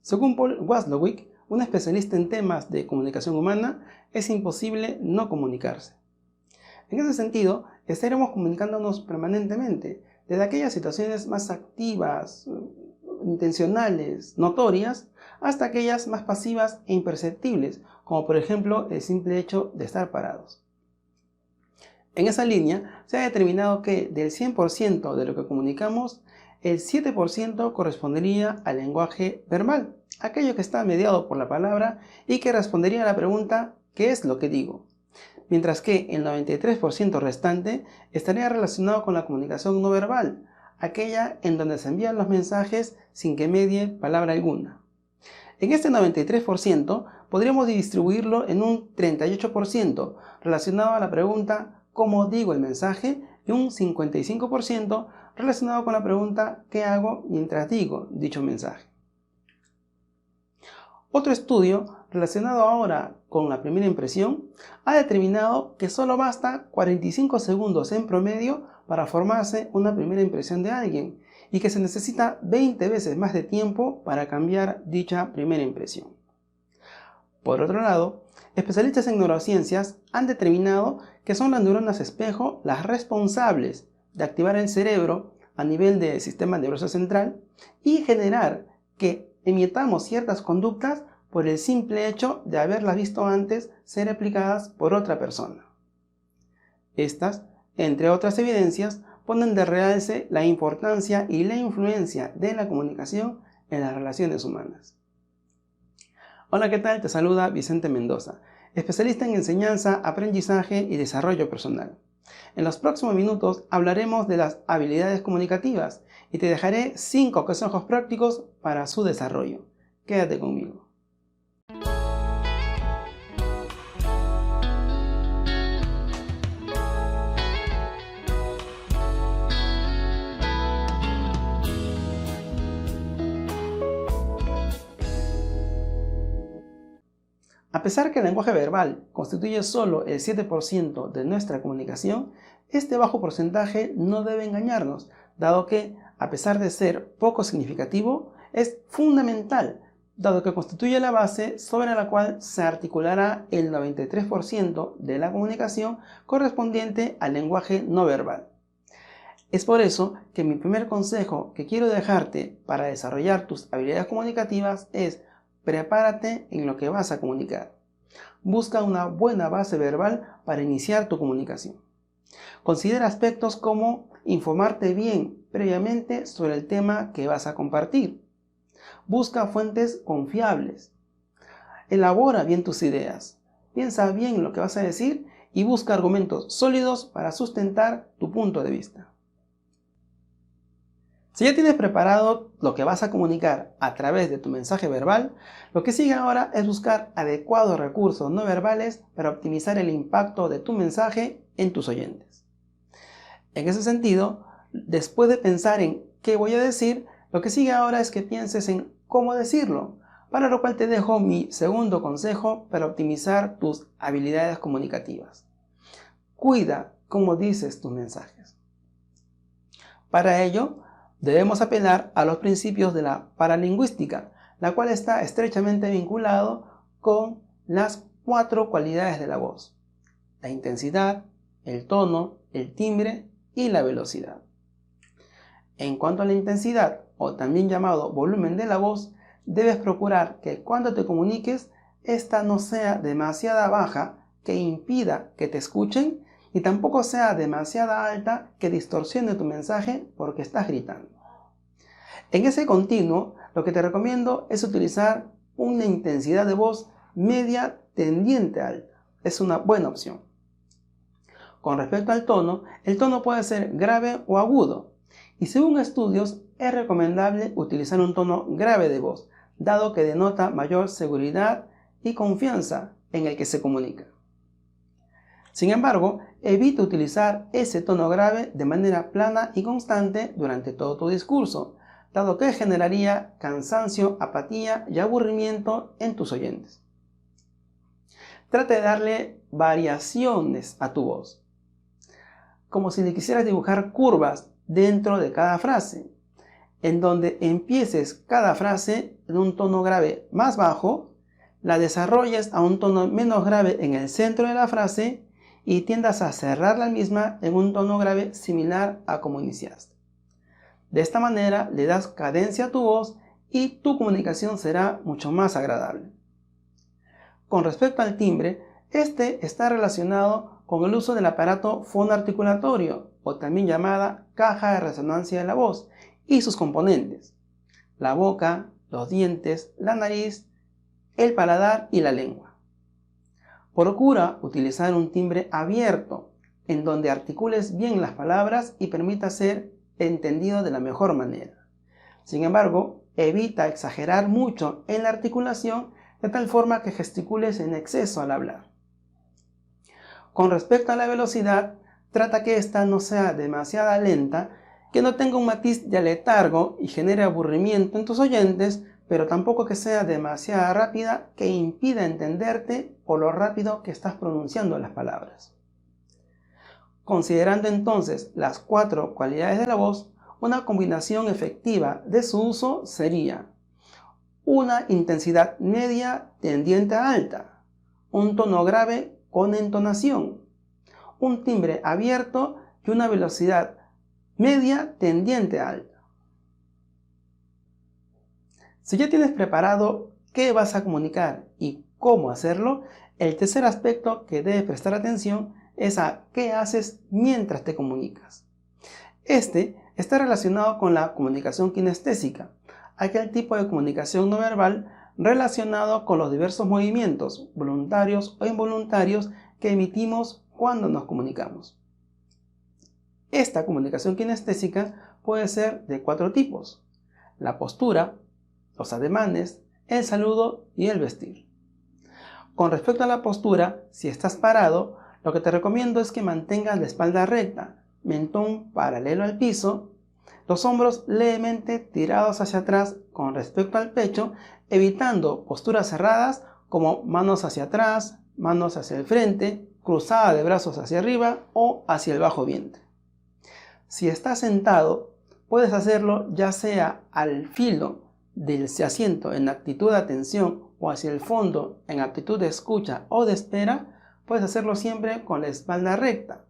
Según Paul Watzlawick, un especialista en temas de comunicación humana, es imposible no comunicarse. En ese sentido, estaremos comunicándonos permanentemente, desde aquellas situaciones más activas, intencionales, notorias, hasta aquellas más pasivas e imperceptibles, como por ejemplo el simple hecho de estar parados. En esa línea, se ha determinado que del 100% de lo que comunicamos, el 7% correspondería al lenguaje verbal, aquello que está mediado por la palabra y que respondería a la pregunta ¿qué es lo que digo? Mientras que el 93% restante estaría relacionado con la comunicación no verbal, aquella en donde se envían los mensajes sin que medie palabra alguna. En este 93% podríamos distribuirlo en un 38% relacionado a la pregunta ¿cómo digo el mensaje? Y un 55% relacionado con la pregunta ¿qué hago mientras digo dicho mensaje? Otro estudio relacionado ahora con la primera impresión ha determinado que solo basta 45 segundos en promedio para formarse una primera impresión de alguien y que se necesita 20 veces más de tiempo para cambiar dicha primera impresión. Por otro lado, especialistas en neurociencias han determinado que son las neuronas espejo las responsables de activar el cerebro a nivel del sistema nervioso central y generar que imitamos ciertas conductas por el simple hecho de haberlas visto antes ser replicadas por otra persona. Estas, entre otras evidencias, ponen de realce la importancia y la influencia de la comunicación en las relaciones humanas. Hola, ¿qué tal? Te saluda Vicente Mendoza, especialista en enseñanza, aprendizaje y desarrollo personal. En los próximos minutos hablaremos de las habilidades comunicativas y te dejaré 5 consejos prácticos para su desarrollo. Quédate conmigo. A pesar que el lenguaje verbal constituye solo el 7% de nuestra comunicación, este bajo porcentaje no debe engañarnos, dado que, a pesar de ser poco significativo, es fundamental, dado que constituye la base sobre la cual se articulará el 93% de la comunicación correspondiente al lenguaje no verbal. Es por eso que mi primer consejo que quiero dejarte para desarrollar tus habilidades comunicativas es: prepárate en lo que vas a comunicar. Busca una buena base verbal para iniciar tu comunicación. Considera aspectos como informarte bien previamente sobre el tema que vas a compartir. Busca fuentes confiables. Elabora bien tus ideas. Piensa bien lo que vas a decir y busca argumentos sólidos para sustentar tu punto de vista. Si ya tienes preparado lo que vas a comunicar a través de tu mensaje verbal, lo que sigue ahora es buscar adecuados recursos no verbales para optimizar el impacto de tu mensaje en tus oyentes. En ese sentido, después de pensar en qué voy a decir, lo que sigue ahora es que pienses en cómo decirlo, para lo cual te dejo mi segundo consejo para optimizar tus habilidades comunicativas. Cuida cómo dices tus mensajes. Para ello, debemos apelar a los principios de la paralingüística, la cual está estrechamente vinculado con las 4 cualidades de la voz: la intensidad, el tono, el timbre y la velocidad. En cuanto a la intensidad, o también llamado volumen de la voz, debes procurar que cuando te comuniques, esta no sea demasiado baja que impida que te escuchen, y tampoco sea demasiado alta que distorsione tu mensaje porque estás gritando. En ese continuo, lo que te recomiendo es utilizar una intensidad de voz media tendiente a alta. Es una buena opción. Con respecto al tono, el tono puede ser grave o agudo, y según estudios es recomendable utilizar un tono grave de voz, dado que denota mayor seguridad y confianza en el que se comunica. Sin embargo, evita utilizar ese tono grave de manera plana y constante durante todo tu discurso, dado que generaría cansancio, apatía y aburrimiento en tus oyentes. Trata de darle variaciones a tu voz, como si le quisieras dibujar curvas dentro de cada frase. en donde empieces cada frase en un tono grave más bajo, la desarrolles a un tono menos grave en el centro de la frase y tiendas a cerrar la misma en un tono grave similar a como iniciaste. De esta manera le das cadencia a tu voz y tu comunicación será mucho más agradable. Con respecto al timbre, este está relacionado con el uso del aparato fonoarticulatorio, o también llamada caja de resonancia de la voz, y sus componentes: la boca, los dientes, la nariz, el paladar y la lengua. Procura utilizar un timbre abierto, en donde articules bien las palabras y permita ser entendido de la mejor manera. Sin embargo, evita exagerar mucho en la articulación de tal forma que gesticules en exceso al hablar. Con respecto a la velocidad, trata que ésta no sea demasiado lenta, que no tenga un matiz de letargo y genere aburrimiento en tus oyentes, pero tampoco que sea demasiado rápida que impida entenderte por lo rápido que estás pronunciando las palabras. Considerando entonces las 4 cualidades de la voz, una combinación efectiva de su uso sería una intensidad media tendiente a alta, un tono grave con entonación, un timbre abierto y una velocidad media tendiente a alta. Si ya tienes preparado qué vas a comunicar y cómo hacerlo, el tercer aspecto que debes prestar atención es a qué haces mientras te comunicas. Este está relacionado con la comunicación kinestésica, aquel tipo de comunicación no verbal relacionado con los diversos movimientos, voluntarios o involuntarios, que emitimos cuando nos comunicamos. Esta comunicación kinestésica puede ser de 4 tipos: la postura, los ademanes, el saludo y el vestir. Con respecto a la postura, si estás parado, lo que te recomiendo es que mantengas la espalda recta, mentón paralelo al piso, los hombros levemente tirados hacia atrás con respecto al pecho, evitando posturas cerradas como manos hacia atrás, manos hacia el frente, cruzada de brazos hacia arriba o hacia el bajo vientre. Si estás sentado, puedes hacerlo ya sea al filo del asiento en actitud de atención o hacia el fondo en actitud de escucha o de espera. Puedes hacerlo siempre con la espalda recta,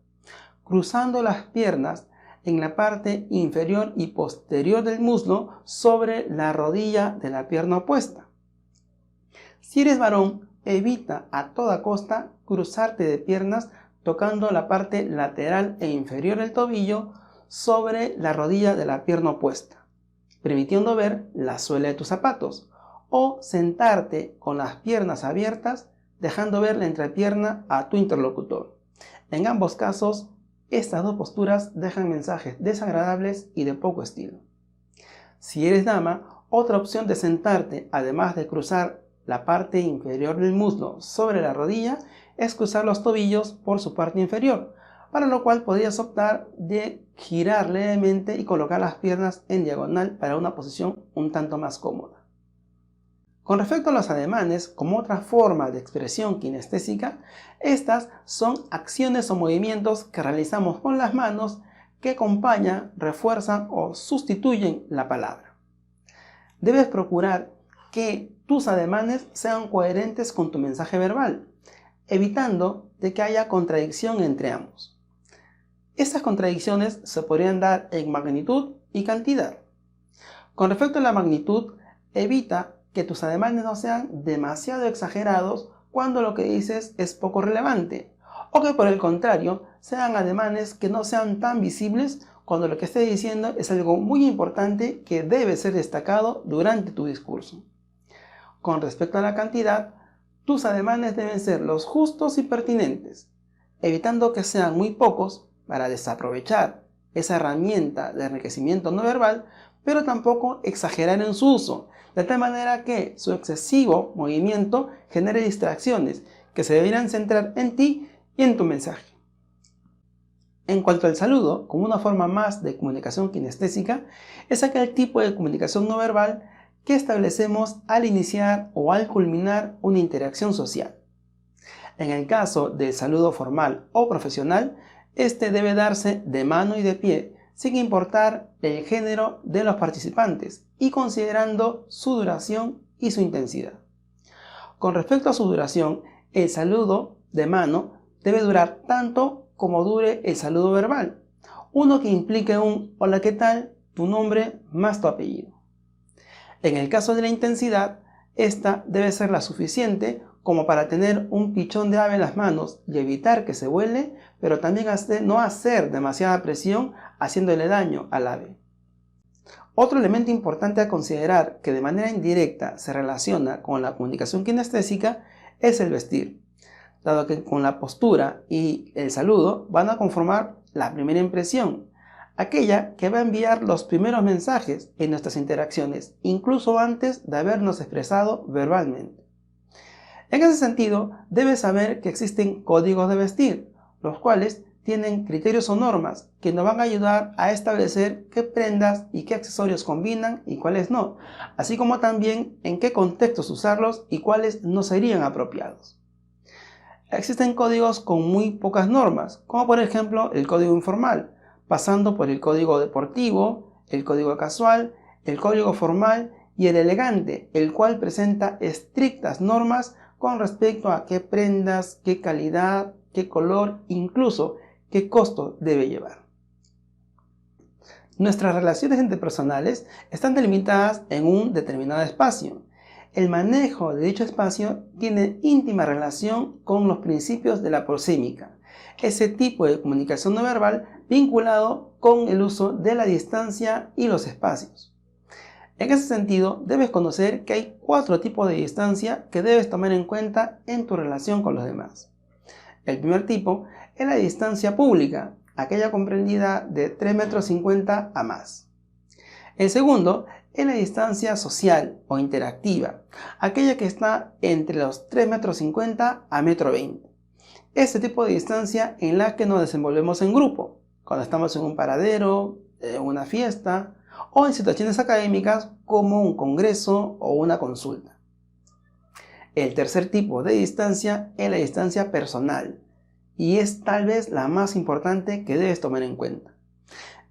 cruzando las piernas en la parte inferior y posterior del muslo sobre la rodilla de la pierna opuesta. Si eres varón, evita a toda costa cruzarte de piernas tocando la parte lateral e inferior del tobillo sobre la rodilla de la pierna opuesta, permitiendo ver la suela de tus zapatos, o sentarte con las piernas abiertas, dejando ver la entrepierna a tu interlocutor. En ambos casos, estas 2 posturas dejan mensajes desagradables y de poco estilo. Si eres dama, otra opción de sentarte, además de cruzar la parte inferior del muslo sobre la rodilla, es cruzar los tobillos por su parte inferior, para lo cual podrías optar de girar levemente y colocar las piernas en diagonal para una posición un tanto más cómoda. Con respecto a los ademanes, como otra forma de expresión kinestésica, estas son acciones o movimientos que realizamos con las manos que acompañan, refuerzan o sustituyen la palabra. Debes procurar que tus ademanes sean coherentes con tu mensaje verbal, evitando de que haya contradicción entre ambos. Estas contradicciones se podrían dar en magnitud y cantidad. Con respecto a la magnitud, evita que tus ademanes no sean demasiado exagerados cuando lo que dices es poco relevante, o que por el contrario sean ademanes que no sean tan visibles cuando lo que estés diciendo es algo muy importante que debe ser destacado durante tu discurso. Con respecto a la cantidad, tus ademanes deben ser los justos y pertinentes, evitando que sean muy pocos para desaprovechar esa herramienta de enriquecimiento no verbal, pero tampoco exagerar en su uso, de tal manera que su excesivo movimiento genere distracciones que se deberán centrar en ti y en tu mensaje. En cuanto al saludo, como una forma más de comunicación kinestésica, es aquel tipo de comunicación no verbal que establecemos al iniciar o al culminar una interacción social. En el caso del saludo formal o profesional, este debe darse de mano y de pie, sin importar el género de los participantes y considerando su duración y su intensidad. Con respecto a su duración, el saludo de mano debe durar tanto como dure el saludo verbal, uno que implique un hola, ¿qué tal?, tu nombre más tu apellido. En el caso de la intensidad, esta debe ser la suficiente como para tener un pichón de ave en las manos y evitar que se vuele, pero también no hacer demasiada presión haciéndole daño al ave. Otro elemento importante a considerar que de manera indirecta se relaciona con la comunicación kinestésica es el vestir, dado que con la postura y el saludo van a conformar la primera impresión, aquella que va a enviar los primeros mensajes en nuestras interacciones, incluso antes de habernos expresado verbalmente. En ese sentido, debes saber que existen códigos de vestir, los cuales tienen criterios o normas que nos van a ayudar a establecer qué prendas y qué accesorios combinan y cuáles no, así como también en qué contextos usarlos y cuáles no serían apropiados. Existen códigos con muy pocas normas, como por ejemplo el código informal, pasando por el código deportivo, el código casual, el código formal y el elegante, el cual presenta estrictas normas con respecto a qué prendas, qué calidad, qué color, incluso qué costo debe llevar. Nuestras relaciones interpersonales están delimitadas en un determinado espacio. El manejo de dicho espacio tiene íntima relación con los principios de la proxémica, ese tipo de comunicación no verbal vinculado con el uso de la distancia y los espacios. En ese sentido, debes conocer que hay 4 tipos de distancia que debes tomar en cuenta en tu relación con los demás. El primer tipo es la distancia pública, aquella comprendida de 3,50 m a más. El segundo es la distancia social o interactiva, aquella que está entre los 3,50 m a 1,20 m. Este tipo de distancia en la que nos desenvolvemos en grupo, cuando estamos en un paradero, en una fiesta o en situaciones académicas como un congreso o una consulta. El tercer tipo de distancia es la distancia personal y es tal vez la más importante que debes tomar en cuenta.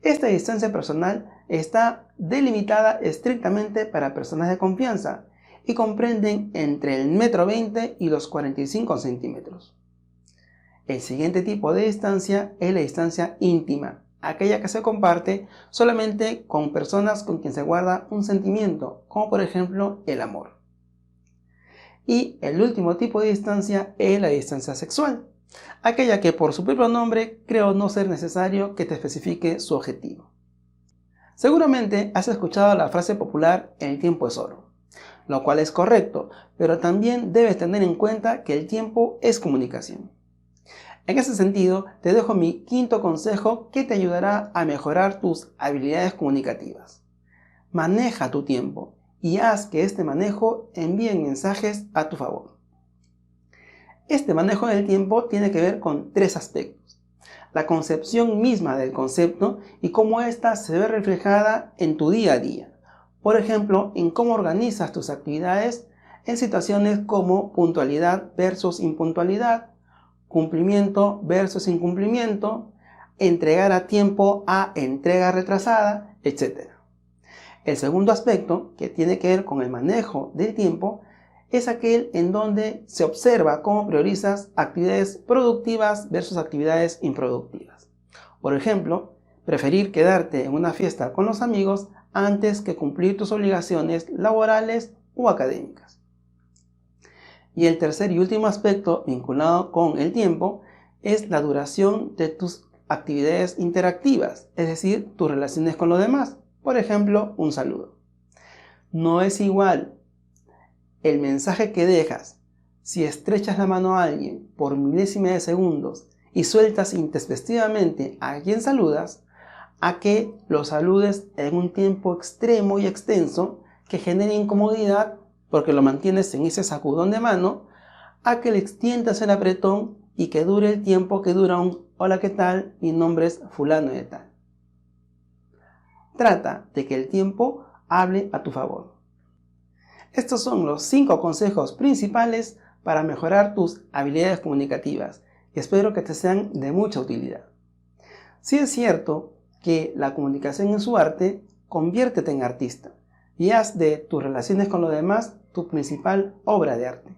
Esta distancia personal está delimitada estrictamente para personas de confianza y comprenden entre el 1,20 m y los 45 centímetros. El siguiente tipo de distancia es la distancia íntima, aquella que se comparte solamente con personas con quien se guarda un sentimiento, como por ejemplo el amor. Y el último tipo de distancia es la distancia sexual, aquella que por su propio nombre creo no ser necesario que te especifique su objetivo. Seguramente has escuchado la frase popular "el tiempo es oro", lo cual es correcto, pero también debes tener en cuenta que el tiempo es comunicación. En ese sentido, te dejo mi quinto consejo que te ayudará a mejorar tus habilidades comunicativas. Maneja tu tiempo y haz que este manejo envíe mensajes a tu favor. Este manejo del tiempo tiene que ver con 3 aspectos: la concepción misma del concepto y cómo ésta se ve reflejada en tu día a día. Por ejemplo, en cómo organizas tus actividades en situaciones como puntualidad versus impuntualidad, cumplimiento versus incumplimiento, entregar a tiempo a entrega retrasada, etc. El segundo aspecto, que tiene que ver con el manejo del tiempo, es aquel en donde se observa cómo priorizas actividades productivas versus actividades improductivas. Por ejemplo, preferir quedarte en una fiesta con los amigos antes que cumplir tus obligaciones laborales o académicas. Y el tercer y último aspecto vinculado con el tiempo es la duración de tus actividades interactivas, es decir, tus relaciones con los demás. Por ejemplo, un saludo. No es igual el mensaje que dejas si estrechas la mano a alguien por milésima de segundos y sueltas intempestivamente a quien saludas, a que lo saludes en un tiempo extremo y extenso que genere incomodidad porque lo mantienes en ese sacudón de mano, a que le extiendas el apretón y que dure el tiempo que dura un "hola, ¿qué tal? Mi nombre es fulano de tal". Trata de que el tiempo hable a tu favor. Estos son los 5 consejos principales para mejorar tus habilidades comunicativas y espero que te sean de mucha utilidad. Sí es cierto que la comunicación es su arte, conviértete en artista y haz de tus relaciones con los demás tu principal obra de arte.